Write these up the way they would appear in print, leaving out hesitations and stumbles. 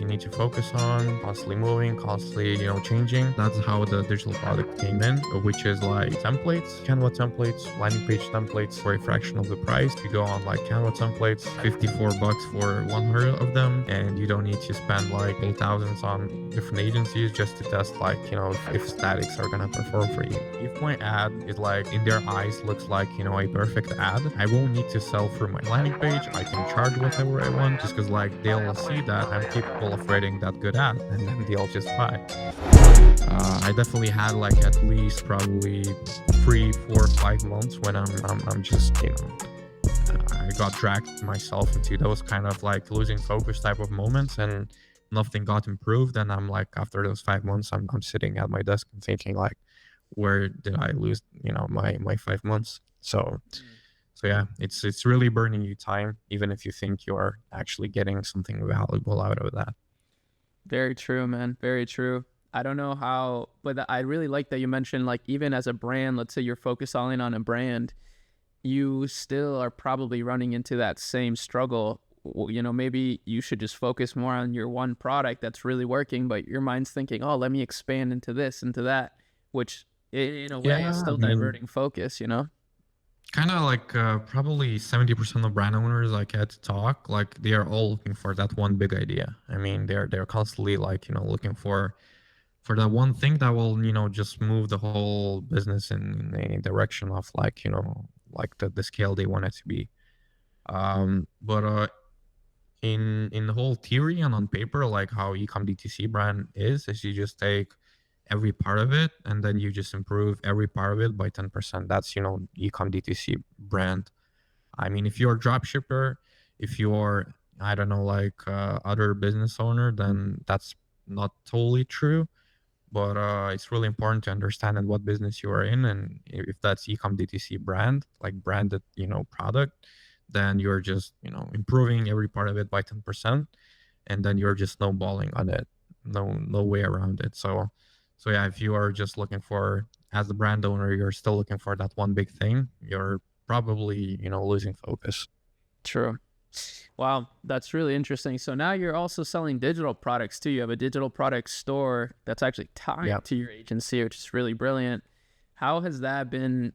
you need to focus on, constantly moving, constantly, changing. That's how the digital product came in, which is like templates, Canva templates, landing page templates for a fraction of the price. If you go on like Canva templates, $54 for 100 of them, and you don't need to spend like thousands on different agencies just to test like, if statics are gonna perform for you. If my ad is like in their eyes looks like, a perfect ad, I won't need to sell through my landing page. I can charge whatever I want just because like they'll see that I'm capable of writing that good ad, and then they'll just buy. I definitely had like at least probably 3, 4, 5 months when I'm just, I got dragged myself into those kind of like losing focus type of moments, and nothing got improved. And I'm like, after those 5 months, I'm sitting at my desk and thinking like, where did I lose, my 5 months? So yeah, it's really burning you time, even if you think you are actually getting something valuable out of that. Very true, man. Very true. I don't know how, but I really like that you mentioned, like, even as a brand, let's say you're focusing on a brand, you still are probably running into that same struggle. Maybe you should just focus more on your one product that's really working, but your mind's thinking, oh, let me expand into this, into that, which in a way is still diverting focus, Kind of like probably 70% of brand owners like had to talk, like they are all looking for that one big idea. I mean, they're constantly like, looking for that one thing that will, just move the whole business in a direction of like, like the scale they want it to be. But in the whole theory and on paper, like how ecom DTC brand is you just take every part of it and then you just improve every part of it by 10%. That's, ecom DTC brand. I mean, if you're a drop shipper, if you're, I don't know, like other business owner, then that's not totally true. But it's really important to understand in what business you are in, and if that's ecom DTC brand, like branded, product, then you're just, improving every part of it by 10%, and then you're just snowballing on it. No way around it. So yeah, if you are just looking for, as a brand owner, you're still looking for that one big thing, you're probably, losing focus. True. Wow, that's really interesting. So now you're also selling digital products too. You have a digital product store that's actually tied to your agency, which is really brilliant. How has that been?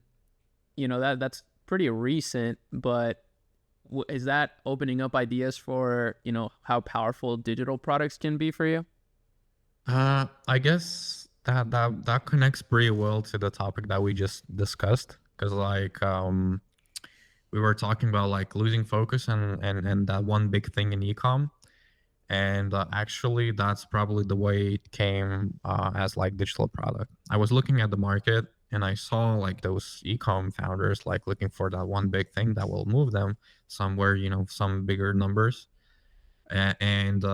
That's pretty recent, but is that opening up ideas for, how powerful digital products can be for you? I guess that connects pretty well to the topic that we just discussed, because like we were talking about like losing focus and that one big thing in ecom, and actually that's probably the way it came as like digital product. I was looking at the market and I saw like those ecom founders like looking for that one big thing that will move them somewhere, some bigger numbers, and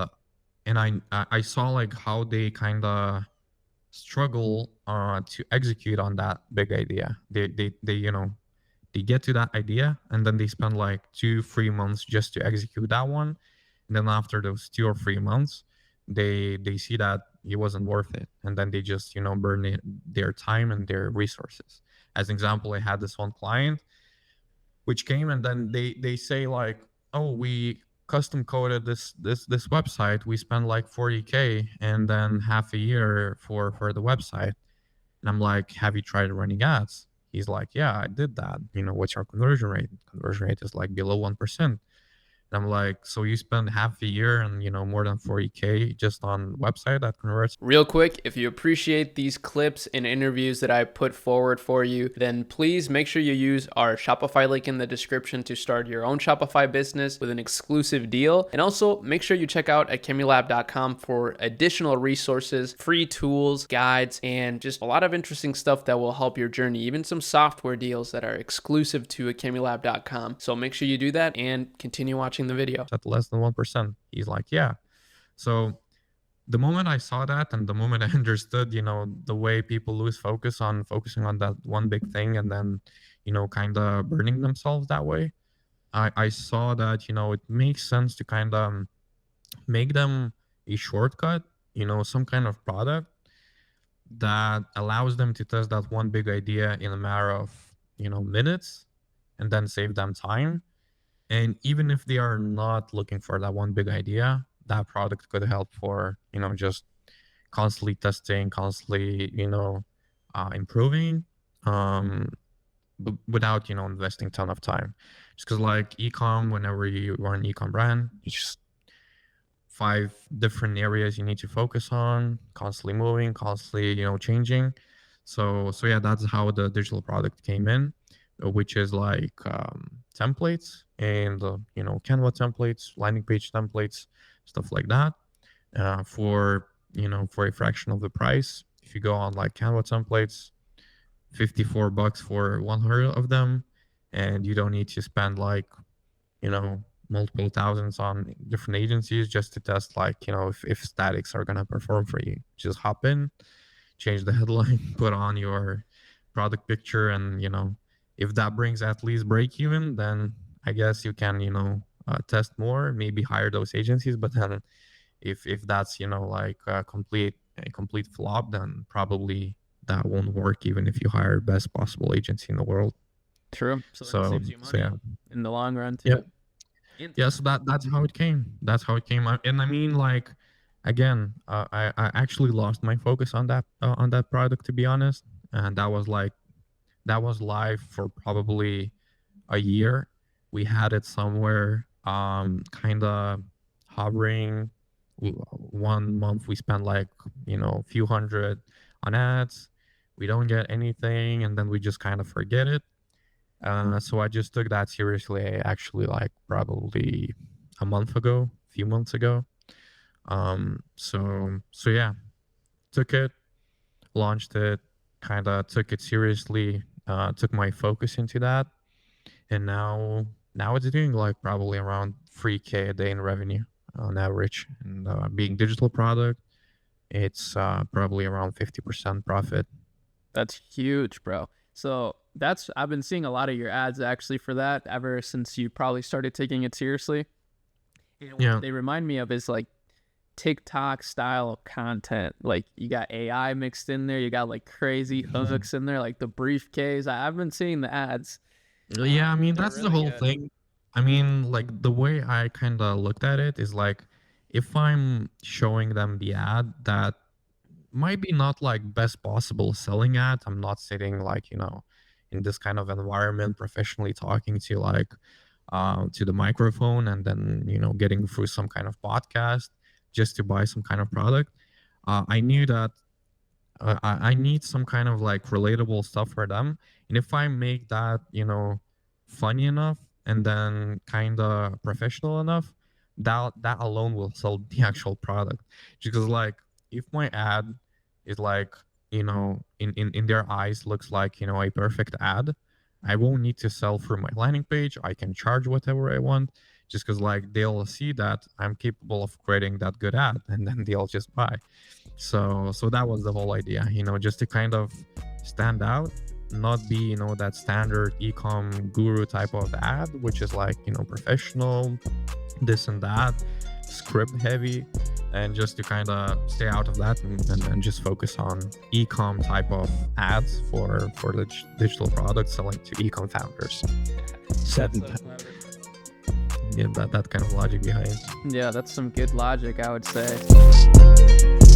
I saw like how they kind of struggle to execute on that big idea. They get to that idea and then they spend like 2-3 months just to execute that one, and then after those 2 or 3 months they see that it wasn't worth it, and then they just burn their time and their resources. As an example, I had this one client which came and then they say like, oh, we custom coded this website, we spent like 40K and then half a year for the website. And I'm like, have you tried running ads? He's like, yeah, I did that. What's your conversion rate? Conversion rate is like below 1%. And I'm like, so you spend half a year and, more than 40K just on website that converts? Real quick, if you appreciate these clips and interviews that I put forward for you, then please make sure you use our Shopify link in the description to start your own Shopify business with an exclusive deal. And also make sure you check out akemilab.com for additional resources, free tools, guides, and just a lot of interesting stuff that will help your journey, even some software deals that are exclusive to akemilab.com. So make sure you do that and continue watching the video. At less than 1%. He's like, yeah. So the moment I saw that and the moment I understood, the way people lose focus on focusing on that one big thing and then, kind of burning themselves that way, I saw that, it makes sense to kind of make them a shortcut, some kind of product that allows them to test that one big idea in a matter of, minutes, and then save them time. And even if they are not looking for that one big idea, that product could help for, just constantly testing, constantly, improving, um, without, investing ton of time. Just because like ecom, whenever you run an ecom brand, you just 5 different areas you need to focus on, constantly moving, constantly, changing. So yeah, that's how the digital product came in, which is like templates and Canva templates, landing page templates, stuff like that, for for a fraction of the price. If you go on like Canva templates, $54 for 100 of them, and you don't need to spend like you know multiple thousands on different agencies just to test, like if statics are gonna perform for you. Just hop in, change the headline, put on your product picture, and if that brings at least break even, then I guess you can test more, maybe hire those agencies. But then if that's like a complete flop, then probably that won't work even if you hire best possible agency in the world. True. So then it So saves you so money yeah. in the long run Yeah. too. Yeah, so that's how it came. That's how it came. And I mean, like, again, I actually lost my focus on that product, to be honest. And that was live for probably a year. We had it somewhere, kind of hovering. 1 month we spent like a few hundred on ads. We don't get anything, and then we just kind of forget it. So I just took that seriously, actually, like probably a few months ago. So yeah, took it, launched it, kind of took it seriously, took my focus into that, and now it's doing like probably around 3K a day in revenue on average, and being digital product, it's probably around 50% profit. That's huge, bro. So that's I've been seeing a lot of your ads actually for that ever since you probably started taking it seriously. And what Yeah. they remind me of is like TikTok style content. Like you got AI mixed in there, you got like crazy hooks in there, like the briefcase. I've been seeing the ads. Yeah, I mean, They're that's the really whole good. thing. I mean, like the way I kind of looked at it is like if I'm showing them the ad that might be not like best possible selling ad, I'm not sitting like, in this kind of environment professionally talking to like to the microphone, and then, getting through some kind of podcast just to buy some kind of product. I knew that I need some kind of like relatable stuff for them. And if I make that, funny enough and then kind of professional enough, that alone will sell the actual product. Because like if my ad is like, in their eyes looks like, a perfect ad, I won't need to sell through my landing page. I can charge whatever I want, just because like they'll see that I'm capable of creating that good ad, and then they'll just buy. So that was the whole idea, just to kind of stand out, not be, that standard ecom guru type of ad, which is like, professional, this and that, script heavy, and just to kind of stay out of that, and just focus on ecom type of ads for the digital product selling to ecom founders. Seven. So clever. Yeah, that kind of logic behind. Yeah, that's some good logic, I would say.